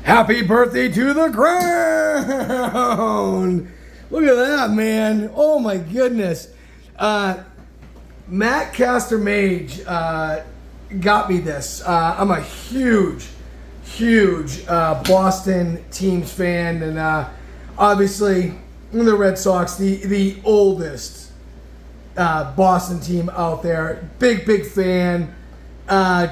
Happy birthday to the crown! Look at that, man. Oh my goodness. Mattcaster Mage got me this. I'm a huge Boston teams fan, and obviously the Red Sox, the oldest Boston team out there. Big fan.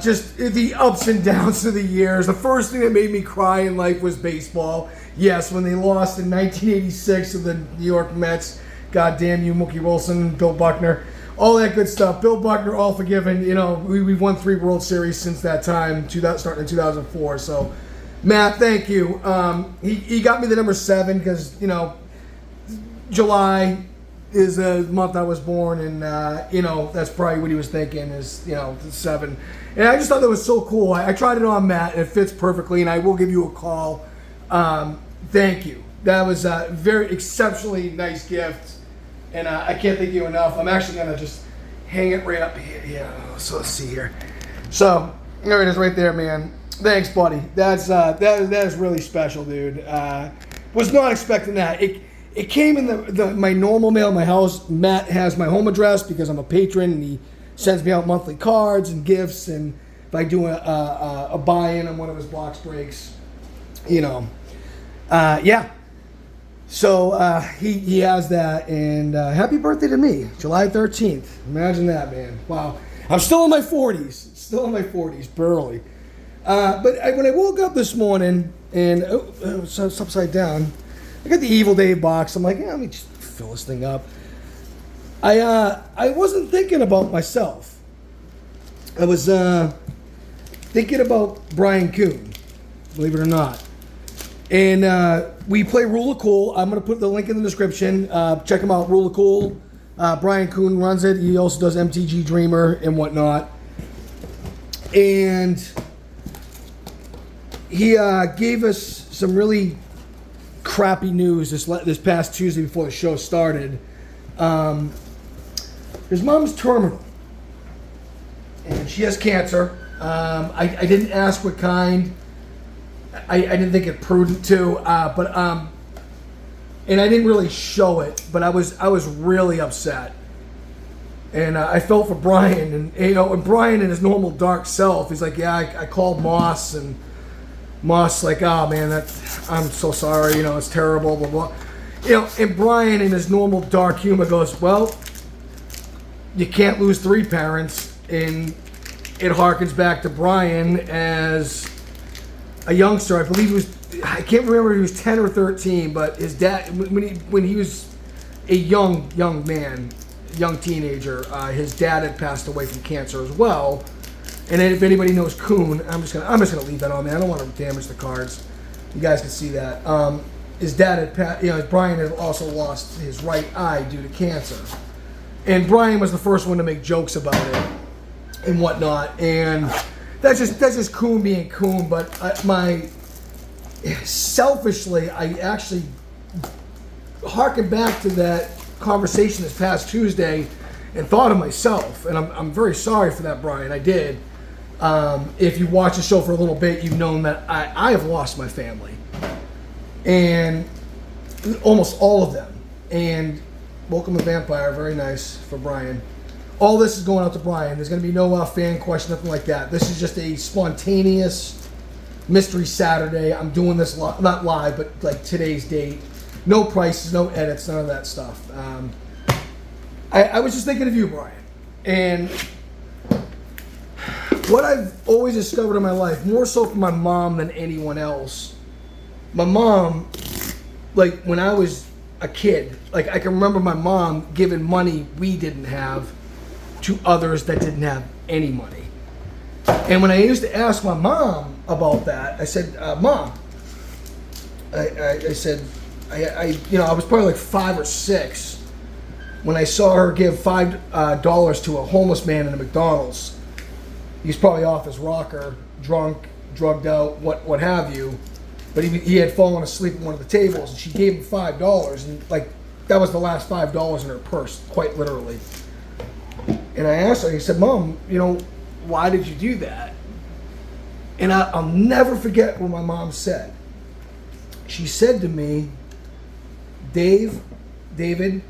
Just the ups and downs of the years. The first thing that made me cry in life was baseball. Yes, when they lost in 1986 to the New York Mets. God damn you, Mookie Wilson, Bill Buckner. All that good stuff. Bill Buckner, all forgiven. You know, we've won 3 World Series since that time, starting in 2004. So, Matt, thank you. He got me the number 7 because, you know, July is the month I was born, and you know, that's probably what he was thinking is, you know, 7. And I just thought that was so cool. I tried it on Matt, and it fits perfectly, and I will give you a call. Thank you. That was a very exceptionally nice gift, and I can't thank you enough. I'm actually going to just hang it right up here. Yeah, so let's see here. So, there it is right there, man. Thanks, buddy. That is really special, dude. Was not expecting that. It came in my normal mail at my house. Matt has my home address because I'm a patron, and he sends me out monthly cards and gifts. And if I do a buy-in on one of his box breaks, you know, yeah. So he has that, and happy birthday to me, July 13th. Imagine that, man. Wow. I'm still in my 40s, barely. But when I woke up this morning, and it's upside down, I got the Evil Dave box. I'm like, yeah, let me just fill this thing up. I wasn't thinking about myself. I was thinking about Brian Kuhn, believe it or not. And we play Rule of Cool. I'm going to put the link in the description. Check him out, Rule of Cool. Brian Kuhn runs it. He also does MTG Dreamer and whatnot. And he gave us some really crappy news this past Tuesday before the show started. His mom's terminal, and she has cancer. I didn't ask what kind. I didn't think it prudent to, and I didn't really show it, but I was really upset, and I felt for Brian, and you know, and Brian in his normal dark self, he's like, yeah, I called Moss, and Moss like, oh man, I'm so sorry, you know, it's terrible, blah blah, you know, and Brian in his normal dark humor goes, well, you can't lose 3 parents, and it harkens back to Brian as a youngster. I believe I can't remember if he was 10 or 13, but his dad, when he was a young man, young teenager, his dad had passed away from cancer as well. And if anybody knows Kuhn, I'm just gonna leave that on there. I don't want to damage the cards. You guys can see that. His dad had, Brian had also lost his right eye due to cancer, and Brian was the first one to make jokes about it and whatnot. And that's just Kuhn being Kuhn. But selfishly, I actually harkened back to that conversation this past Tuesday and thought of myself, and I'm very sorry for that, Brian. I did. If you watch the show for a little bit, you've known that I have lost my family, and almost all of them. And Welcome to Vampire, very nice for Brian. All this is going out to Brian. There's going to be no fan question, nothing like that. This is just a spontaneous mystery Saturday. I'm doing this not live, but like today's date. No prices, no edits, none of that stuff. I was just thinking of you, Brian. And what I've always discovered in my life, more so from my mom than anyone else, my mom, like when I was a kid, like I can remember my mom giving money we didn't have to others that didn't have any money. And when I used to ask my mom about that, I said, Mom, I said, I was probably like 5 or 6 when I saw her give $5 to a homeless man in a McDonald's. He's probably off his rocker, drunk, drugged out, what have you. But he had fallen asleep at one of the tables, and she gave him $5, and like that was the last $5 in her purse, quite literally. And I asked her, I said, Mom, why did you do that? And I'll never forget what my mom said. she said to me, David,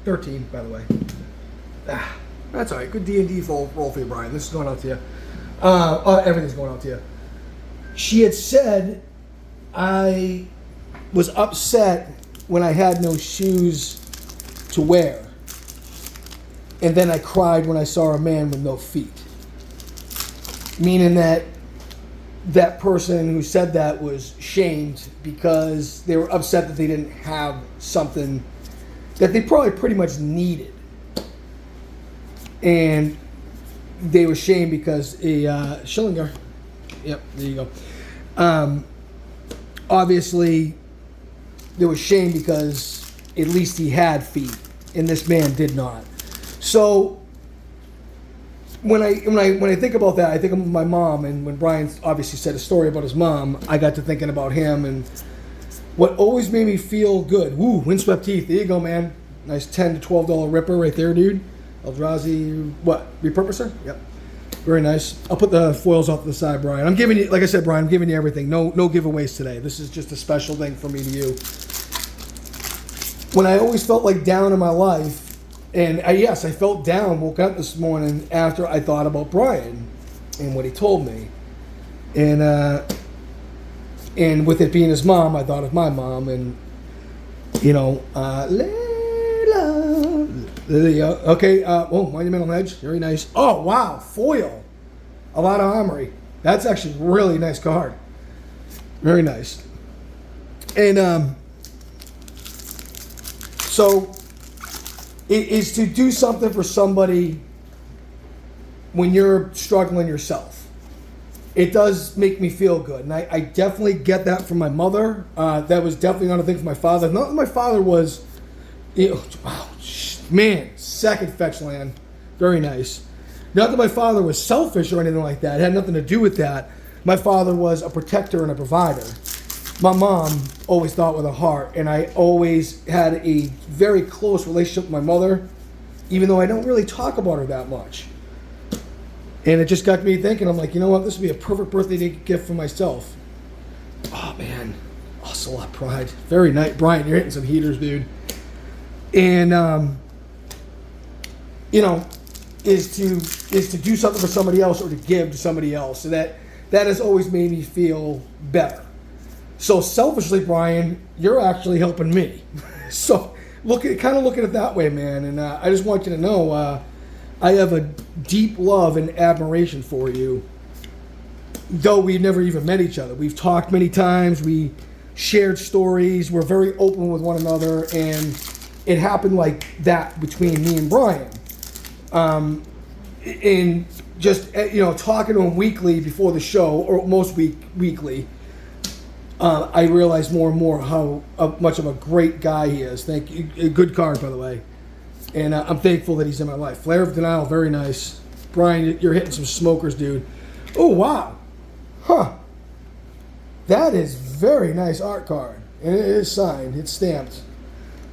13, by the way. That's all right. Good D&D roll for you, Brian. This is going out to you. Everything's going out to you. She had said I was upset when I had no shoes to wear. And then I cried when I saw a man with no feet. Meaning that that person who said that was shamed because they were upset that they didn't have something that they probably pretty much needed. And they were shamed because a Schillinger. Yep, there you go. Obviously, they were shamed because at least he had feet, and this man did not. So when I think about that, I think of my mom, and when Brian obviously said a story about his mom, I got to thinking about him, and what always made me feel good. Woo, windswept teeth. There you go, man. Nice $10 to $12 ripper right there, dude. Eldrazi, what? Repurposer? Yep. Very nice. I'll put the foils off to the side, Brian. I'm giving you, like I said, Brian, I'm giving you everything. No giveaways today. This is just a special thing for me to you. When I always felt like down in my life, and I felt down, woke up this morning after I thought about Brian and what he told me. And with it being his mom, I thought of my mom, and, you know, okay, Monumental Edge, very nice. Oh, wow, foil. A lot of armory. That's actually a really nice card. Very nice. And so it is to do something for somebody when you're struggling yourself. It does make me feel good. And I definitely get that from my mother. That was definitely not a thing for my father. Not that my father was, wow, man, second fetch land. Very nice. Not that my father was selfish or anything like that. It had nothing to do with that. My father was a protector and a provider. My mom always thought with a heart, and I always had a very close relationship with my mother, even though I don't really talk about her that much. And it just got me thinking, I'm like, you know what, this would be a perfect birthday gift for myself. Oh, man. Ocelot Pride. Very nice. Brian, you're hitting some heaters, dude. And, you know, is to do something for somebody else or to give to somebody else. So that has always made me feel better. So selfishly, Brian, you're actually helping me. So kind of look at it that way, man. And I just want you to know I have a deep love and admiration for you. Though we've never even met each other. We've talked many times. We shared stories. We're very open with one another. And it happened like that between me and Brian. And just, you know, talking to him weekly before the show, or most weekly, I realize more and more how much of a great guy he is. Thank you. A good card, by the way. And I'm thankful that he's in my life. Flare of Denial, very nice. Brian, you're hitting some smokers, dude. Oh, wow. Huh. That is very nice art card. And it is signed. It's stamped.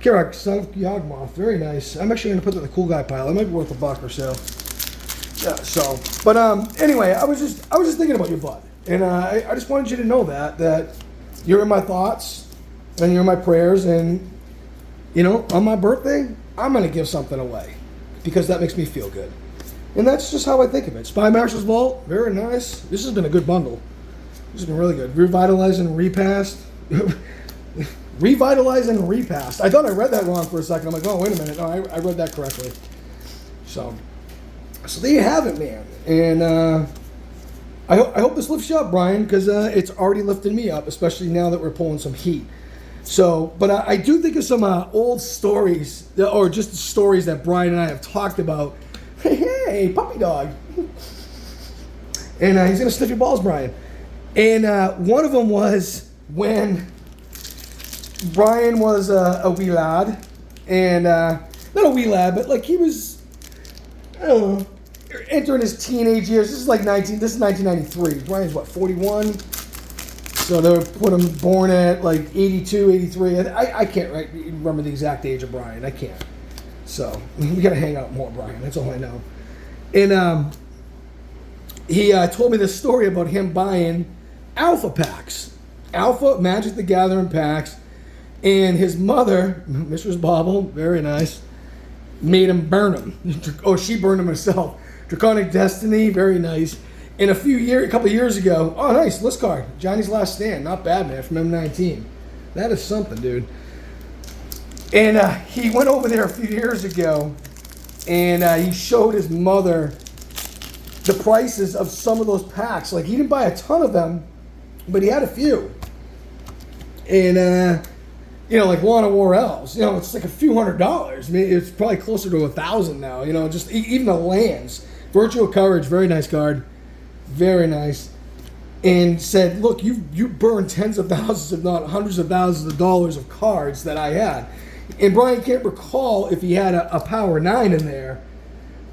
Kirak, Son of Yawgmoth, very nice. I'm actually going to put that in the cool guy pile. It might be worth $1 or so. Yeah, so. But anyway, I was just thinking about you, bud. And I just wanted you to know that you're in my thoughts and you're in my prayers. And, you know, on my birthday, I'm going to give something away because that makes me feel good. And that's just how I think of it. Spy Master's Vault, very nice. This has been a good bundle. This has been really good. Revitalizing Repast. Revitalizing Repast. I thought I read that wrong for a second. I'm like, oh, wait a minute. No, I read that correctly. So there you have it, man. And I hope this lifts you up, Brian, because it's already lifted me up, especially now that we're pulling some heat. So, but I do think of some old stories, or just stories that Brian and I have talked about. Hey, puppy dog. And he's going to sniff your balls, Brian. And one of them was when Brian was a wee lad. And not a wee lad, but like he was, I don't know, entering his teenage years. This is 1993. Brian's what, 41? So they put him born at like 82, 83. I can't remember the exact age of Brian. I can't. So we got to hang out more, Brian. That's all I know. And he told me this story about him buying alpha packs Alpha Magic the Gathering packs, and his mother, Mistress Bobble, very nice, made him burn them. Oh, she burned them herself. Draconic Destiny, very nice. And a couple of years ago, oh nice, list card, Johnny's Last Stand, not bad, man, from M19. That is something, dude. And he went over there a few years ago, and he showed his mother the prices of some of those packs. Like, he didn't buy a ton of them, but he had a few. And you know, like Lawn of War Elves, you know, it's like a few $100s. I mean, it's probably closer to $1,000 now. You know, just even the lands. Virtual Courage, very nice card. Very nice. And said, look, you burned tens of thousands, if not hundreds of thousands of dollars of cards that I had. And Brian can't recall if he had a Power 9 in there.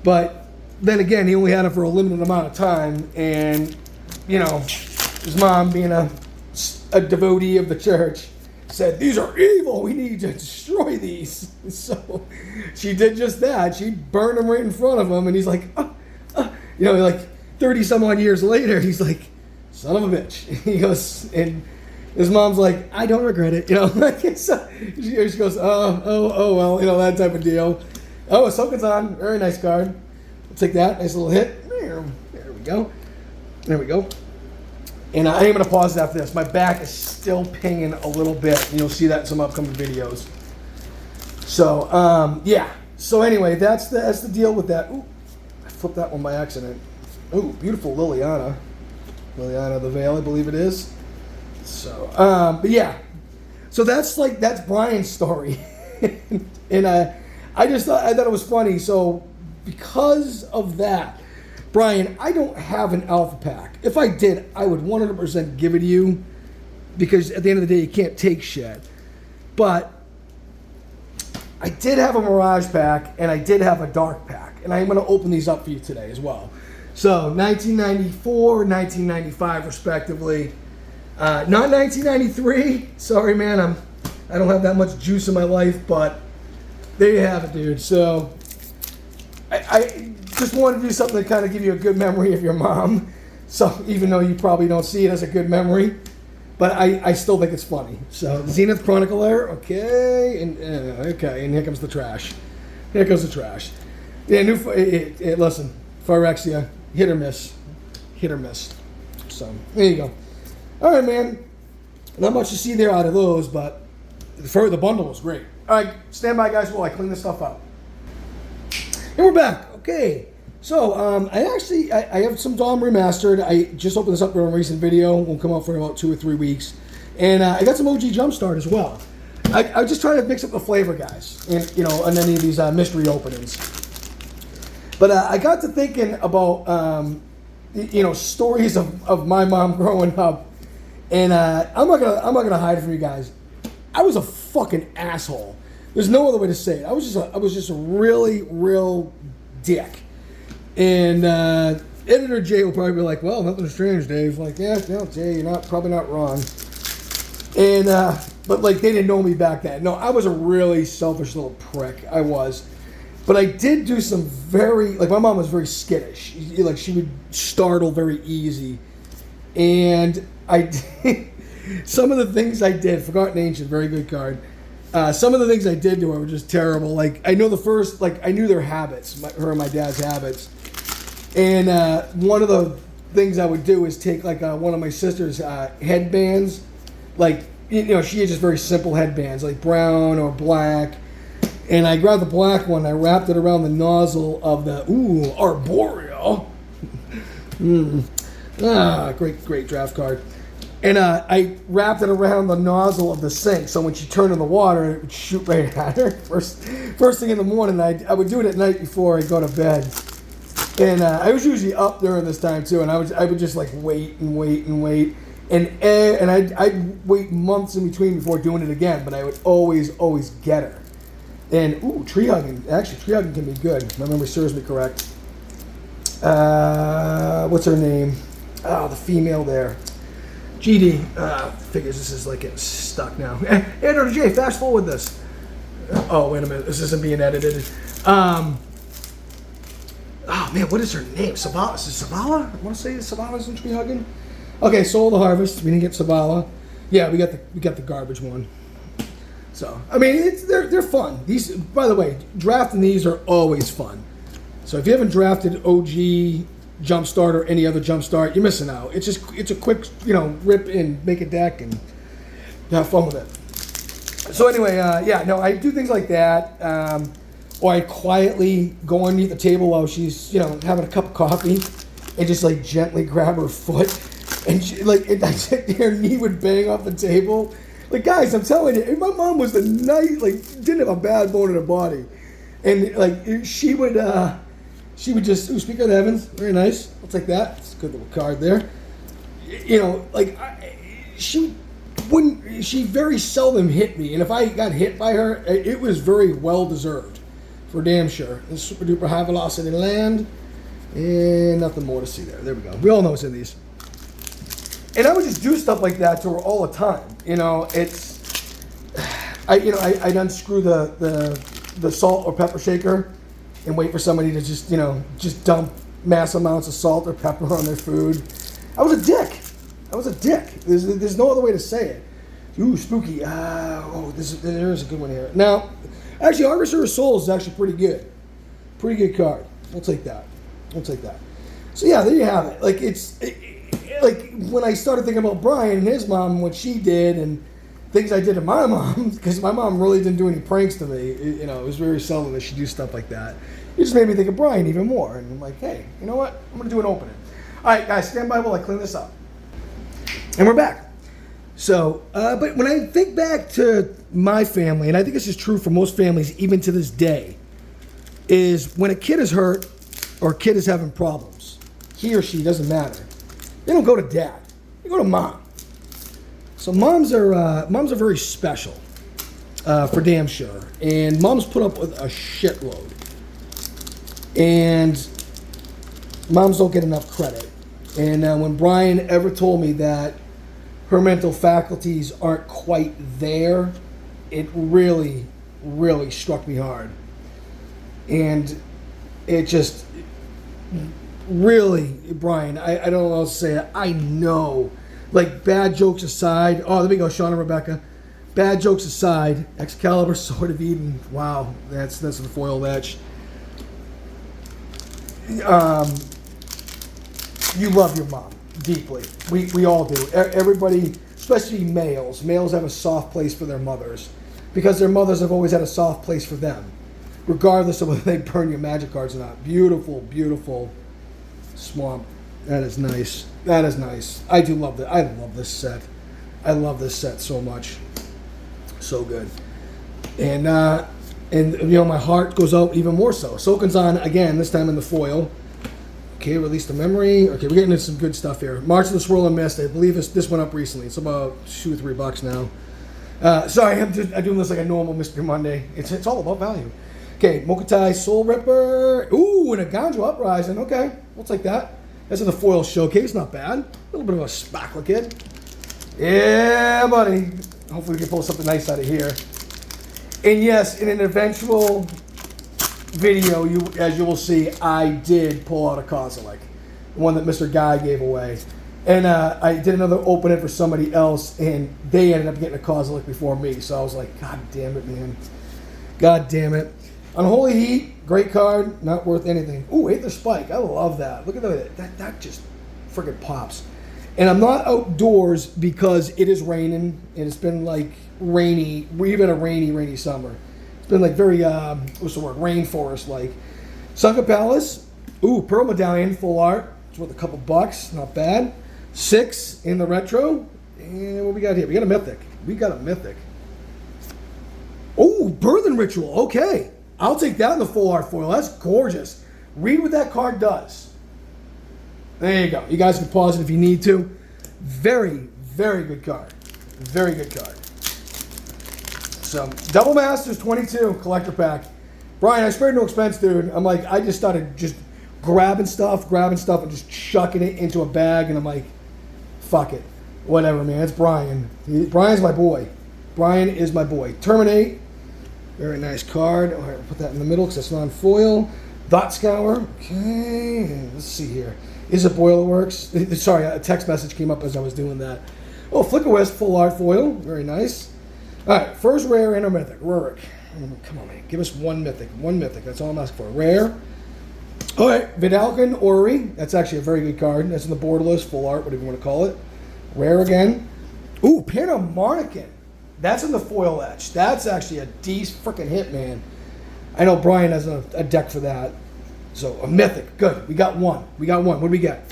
But then again, he only had it for a limited amount of time. And, you know, his mom, being a devotee of the church, said, these are evil. We need to destroy these. So she did just that. She burned them right in front of him. And he's like, you know, like 30 some odd years later, he's like, son of a bitch. He goes, and his mom's like, I don't regret it. You know, like, so she goes, oh, well, you know, that type of deal. Oh, Ahsoka-san, very nice card. I'll take that. Nice little hit. There we go. There we go. And I am going to pause after this. My back is still pinging a little bit. And you'll see that in some upcoming videos. So, yeah. So anyway, that's the deal with that. Ooh, I flipped that one by accident. Ooh, beautiful Liliana. Liliana the Veil, I believe it is. So, but yeah. So that's Brian's story. And I thought it was funny. So because of that, Brian, I don't have an alpha pack. If I did, I would 100% give it to you, because at the end of the day, you can't take shit. But I did have a Mirage pack, and I did have a Dark pack, and I'm going to open these up for you today as well. So 1994, 1995, respectively. Not 1993. Sorry, man. I don't have that much juice in my life, but there you have it, dude. So I just wanted to do something to kind of give you a good memory of your mom. So even though you probably don't see it as a good memory, but I still think it's funny. So Zenith Chronicler, okay, and okay, and here comes the trash. Here goes the trash. Yeah, listen, Phyrexia, hit or miss, hit or miss. So there you go. All right, man. Not much to see there out of those, but the bundle was great. All right, stand by, guys, while I clean this stuff up. And we're back. Okay. So, I have some Dom remastered. I just opened this up for a recent video. Won't come out for about 2 or 3 weeks. And I got some OG Jumpstart as well. I was just trying to mix up the flavor, guys, and, you know, on any of these mystery openings. But I got to thinking about, you know, stories of my mom growing up. And I'm not gonna hide it from you guys. I was a fucking asshole. There's no other way to say it. I was just a really real dick. And editor Jay will probably be like, "Well, nothing strange, Dave." Like, yeah, no, Jay, you're probably not wrong. And but like, they didn't know me back then. No, I was a really selfish little prick. I was. But I did do some very, like, my mom was very skittish. Like, she would startle very easy. And I did, some of the things I did, Forgotten Ancient, very good card. Some of the things I did to her were just terrible. Like, I know I knew their habits, her and my dad's habits. And one of the things I would do is take, like, one of my sister's headbands. Like, you know, she had just very simple headbands, like brown or black. And I grabbed the black one, I wrapped it around the nozzle of the, Arboreal. Great draft card. And I wrapped it around the nozzle of the sink, so when she turned in the water, it would shoot right at her. First thing in the morning, I would do it at night before I go to bed. And I was usually up during this time too, and I would just like wait and wait and wait. And I'd wait months in between before doing it again, but I would always get her. And, tree hugging. Actually, tree hugging can be good. My memory serves me correct. What's her name? Oh, the female there. GD. Figures this is like getting stuck now. Hey, Dr. J, fast forward this. Oh, wait a minute. This isn't being edited. Oh, man, what is her name? Savala? Is it Savala? I want to say Savala's in tree hugging. Okay, Soul of the Harvest. We didn't get Savala. Yeah, we got the garbage one. So I mean, they're fun. These, by the way, drafting these are always fun. So if you haven't drafted OG Jumpstart or any other Jumpstart, you're missing out. It's a quick, rip and make a deck and have fun with it. So anyway, I do things like that. Or I quietly go underneath the table while she's, having a cup of coffee and just like gently grab her foot. And and I sit there, knee would bang off the table. Like, guys, I'm telling you, my mom was the nice, didn't have a bad bone in her body. And she would just, speak of the heavens, very nice. I'll take that. It's a good little card there. She very seldom hit me. And if I got hit by her, it was very well deserved. For damn sure. This super duper high velocity land. And nothing more to see there. There we go. We all know what's in these. And I would just do stuff like that to her all the time. I'd unscrew the salt or pepper shaker and wait for somebody to just dump mass amounts of salt or pepper on their food. I was a dick. There's no other way to say it. Ooh, spooky. There's a good one here. Now, actually, Harvester of Souls is actually pretty good. Pretty good card. We'll take that. So yeah, there you have it. When I started thinking about Brian and his mom, what she did, and things I did to my mom, because my mom really didn't do any pranks to me. It was very seldom that she'd do stuff like that. It just made me think of Brian even more. And I'm like, hey, you know what? I'm going to do an opening. All right, guys, stand by while I clean this up. And we're back. So, but when I think back to my family, and I think this is true for most families even to this day, is when a kid is hurt or a kid is having problems, he or she, doesn't matter, they don't go to dad. They go to mom. So moms are very special, for damn sure. And moms put up with a shitload. And moms don't get enough credit. And when Brian ever told me that her mental faculties aren't quite there, it really, really struck me hard. And it just really, Brian, I don't know what else to say. I know, bad jokes aside. Oh, there we go, Sean and Rebecca. Bad jokes aside, Excalibur, Sword of Eden. Wow, that's the foil etch. You love your mom deeply. We all do. Everybody, especially males. Males have a soft place for their mothers because their mothers have always had a soft place for them, regardless of whether they burn your magic cards or not. Beautiful, beautiful swamp. That is nice. That is nice. I do love that. I love this set. I love this set so much. So good. And my heart goes out even more so. Soken's on again, this time in the foil. Okay, release the memory. Okay, we're getting into some good stuff here. March of the Swirl and Mist. I believe this went up recently. It's about $2 or $3 now. Sorry, I'm doing this like a normal Mystery Monday. It's all about value. Okay, Mokutai Soul Ripper. Ooh, and a Ganjo Uprising. Okay, we'll take that. That's in the foil showcase. Not bad. A little bit of a spackler kid. Yeah, buddy. Hopefully we can pull something nice out of here. And yes, in an eventual video, as you will see, I did pull out a Kozilek, the one that Mr. Guy gave away. And I did another opening for somebody else, and they ended up getting a Kozilek before me. So I was like, God damn it, man. God damn it. Unholy Heat, great card, not worth anything. Ooh, Aether Spike, I love that. Look at that just friggin' pops. And I'm not outdoors because it is raining, and it's been rainy. We've had a rainy summer. It's been very, what's the word, rainforest-like. Sunken Palace, ooh, Pearl Medallion, full art. It's worth a couple bucks, not bad. 6 in the retro. And what we got here? We got a Mythic. Oh, Birthing Ritual, okay. I'll take that in the full art foil. That's gorgeous. Read what that card does. There you go. You guys can pause it if you need to. Very, very good card. Very good card. So, Double Masters 22 collector pack. Brian, I spared no expense, dude. I'm like, I just started just grabbing stuff, and just chucking it into a bag, and I'm like, fuck it. Whatever, man. It's Brian. Brian's my boy. Brian is my boy. Terminate. Very nice card. All right, we'll put that in the middle because it's non-foil. Dot Scour. Okay. Let's see here. Is it Boilerworks? Sorry, a text message came up as I was doing that. Oh, Flicker Wisp full art foil. Very nice. All right, first rare and a mythic. Rurik. Come on, man. Give us one mythic. One mythic. That's all I'm asking for. Rare. All right, Vidalcan Ori. That's actually a very good card. That's in the borderless, full art, whatever you want to call it. Rare again. Ooh, Panamonican. That's in the foil etch. That's actually a decent freaking hit, man. I know Brian has a deck for that. So, a mythic. Good. We got one. We got one. What do we get?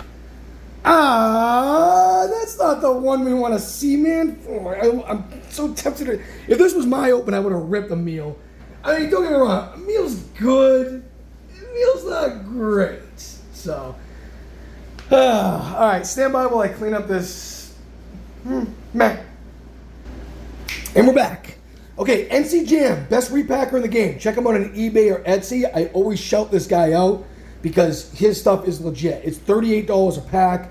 That's not the one we want to see, man. Oh, I'm so tempted to... If this was my open, I would have ripped a meal. I mean, don't get me wrong. A meal's good. A meal's not great. So... Alright, stand by while I clean up this... meh. And we're back. Okay, NC Jam, best repacker in the game. Check him out on eBay or Etsy. I always shout this guy out because his stuff is legit. It's $38 a pack.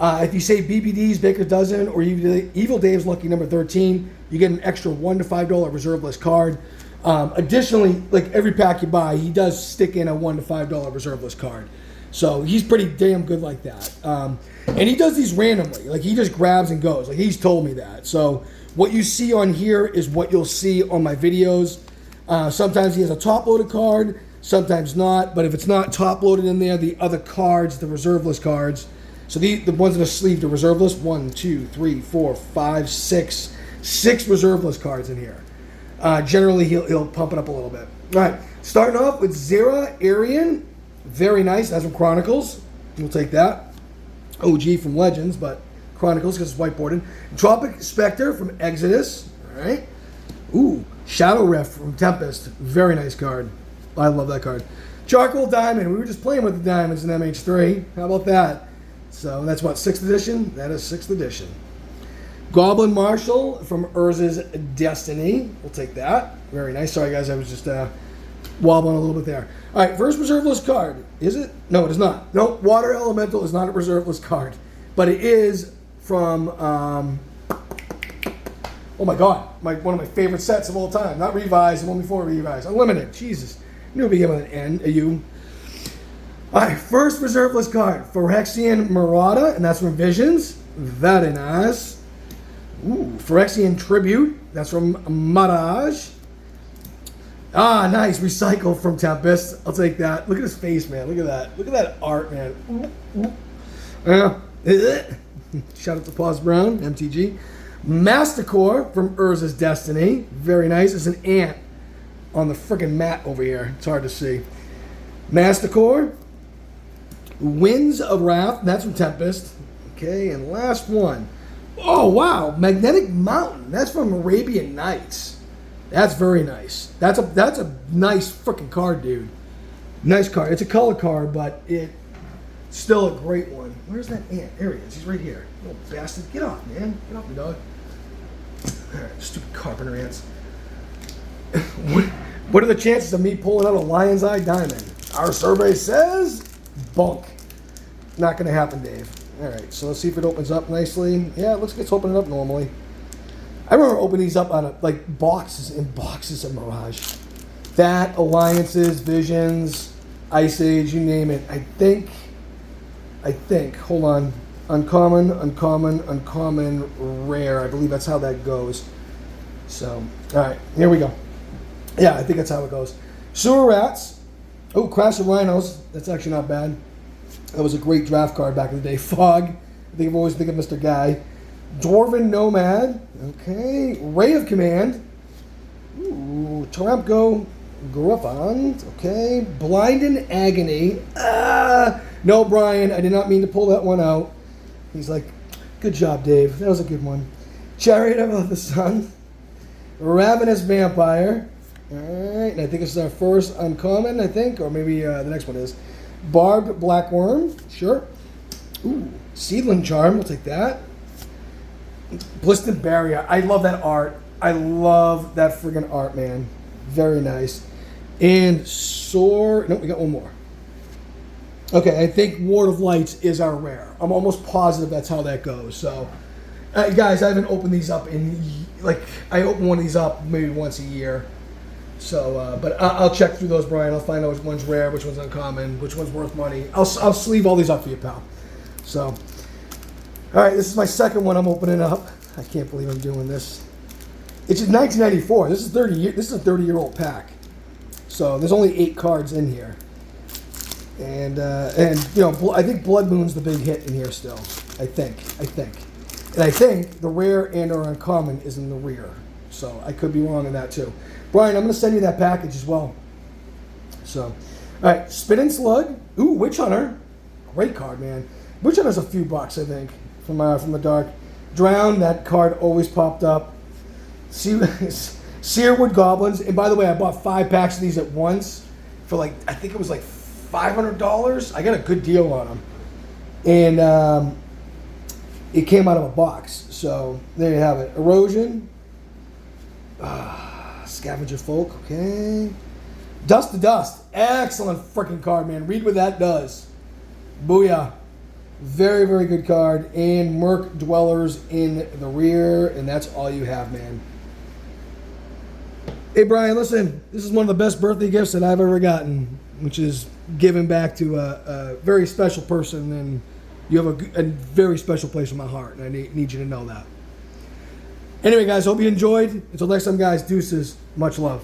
If you say BBD's Baker's Dozen or Evil Dave's Lucky Number 13, you get an extra $1 to $5 reserve list card. Additionally, like every pack you buy, he does stick in a $1 to $5 reserve list card. So he's pretty damn good like that. And he does these randomly. Like he just grabs and goes. Like he's told me that. So what you see on here is what you'll see on my videos. Sometimes he has a top-loaded card, sometimes not. But if it's not top-loaded in there, the other cards, the reserve list cards. So the ones that are sleeved, the reserve list, 1, 2, 3, 4, 5, 6. 6 reserve list cards in here. Generally, he'll pump it up a little bit. All right, starting off with Zera Arian. Very nice. That's from Chronicles. We'll take that. OG from Legends, but Chronicles because it's whiteboarded. Tropic Spectre from Exodus. All right. Ooh, Shadow Ref from Tempest. Very nice card. I love that card. Charcoal Diamond. We were just playing with the diamonds in MH3. How about that? So that's what, 6th edition? That is 6th edition. Goblin Marshal from Urza's Destiny. We'll take that. Very nice. Sorry, guys. I was just wobbling a little bit there. All right, first reserve list card. Is it? No, it is not. No, Water Elemental is not a reserve list card. But it is from, oh my God, one of my favorite sets of all time. Not Revised, the one before Revised. Unlimited. Jesus. Knew it began with an N, a U. All right, first reserve list card. Phyrexian Marauder, and that's from Visions. Very nice. Ooh, Phyrexian Tribute. That's from Mirage. Nice. Recycle from Tempest. I'll take that. Look at his face, man. Look at that. Look at that art, man. Shout out to Pawz Brown MTG. Mastercore from Urza's Destiny. Very nice. It's an ant on the freaking mat over here. It's hard to see. Mastercore. Winds of Wrath. That's from Tempest. Okay, and last one. Oh, wow. Magnetic Mountain. That's from Arabian Nights. That's very nice. That's a nice freaking card, dude. Nice card. It's a color card, but it's still a great one. Where's that ant? There he is. He's right here. Little bastard. Get off, man. Get off me, dog. All right, stupid carpenter ants. What are the chances of me pulling out a Lion's Eye Diamond? Our survey says bunk. Not going to happen, Dave. All right, so let's see if it opens up nicely. Yeah, it looks like it's opening up normally. I remember opening these up on like boxes and boxes of Mirage. That, Alliances, Visions, Ice Age, you name it. I think, hold on. Uncommon, rare. I believe that's how that goes. So, all right, here we go. Yeah, I think that's how it goes. Sewer Rats. Oh, Crash of Rhinos. That's actually not bad. That was a great draft card back in the day. Fog. I think I've always think of Mr. Guy. Dwarven Nomad. Okay. Ray of Command. Ooh. Taramco Gruffon. Okay. Blinding Agony. No, Brian. I did not mean to pull that one out. He's like, good job, Dave. That was a good one. Chariot of the Sun. Ravenous Vampire. Alright. And I think this is our first uncommon, I think. Or maybe the next one is. Barbed Blackworm. Sure. Ooh. Seedling Charm. We'll take that. Blistered Barrier. I love that art. I love that friggin' art, man. Very nice. And Sword. No, we got one more. Okay, I think Ward of Lights is our rare. I'm almost positive that's how that goes. So, guys, I haven't opened these up in, like, I open one of these up maybe once a year. So, but I'll check through those, Brian. I'll find out which one's rare, which one's uncommon, which one's worth money. I'll sleeve all these up for you, pal. So, all right, this is my second one I'm opening up. I can't believe I'm doing this. It's just 1994. This is 30 year. This is a 30-year-old pack. So there's only 8 cards in here. And you know, I think Blood Moon's the big hit in here still. I think. And I think the rare and or uncommon is in the rear. So I could be wrong on that too. Brian, I'm going to send you that package as well. So, all right, Spin and Slug. Ooh, Witch Hunter. Great card, man. Witch Hunter's a few bucks, I think, from the dark. Drown, that card always popped up. Searwood Goblins. And by the way, I bought 5 packs of these at once for like, I think it was like $500. I got a good deal on them. And it came out of a box. So there you have it. Erosion. Scavenger Folk. Okay. Dust to Dust. Excellent freaking card, man. Read what that does. Booyah. Very, very good card. And Merc Dwellers in the rear. And that's all you have, man. Hey, Brian, listen. This is one of the best birthday gifts that I've ever gotten, which is giving back to a very special person. And you have a very special place in my heart. And I need you to know that. Anyway, guys, hope you enjoyed. Until next time, guys, deuces. Much love.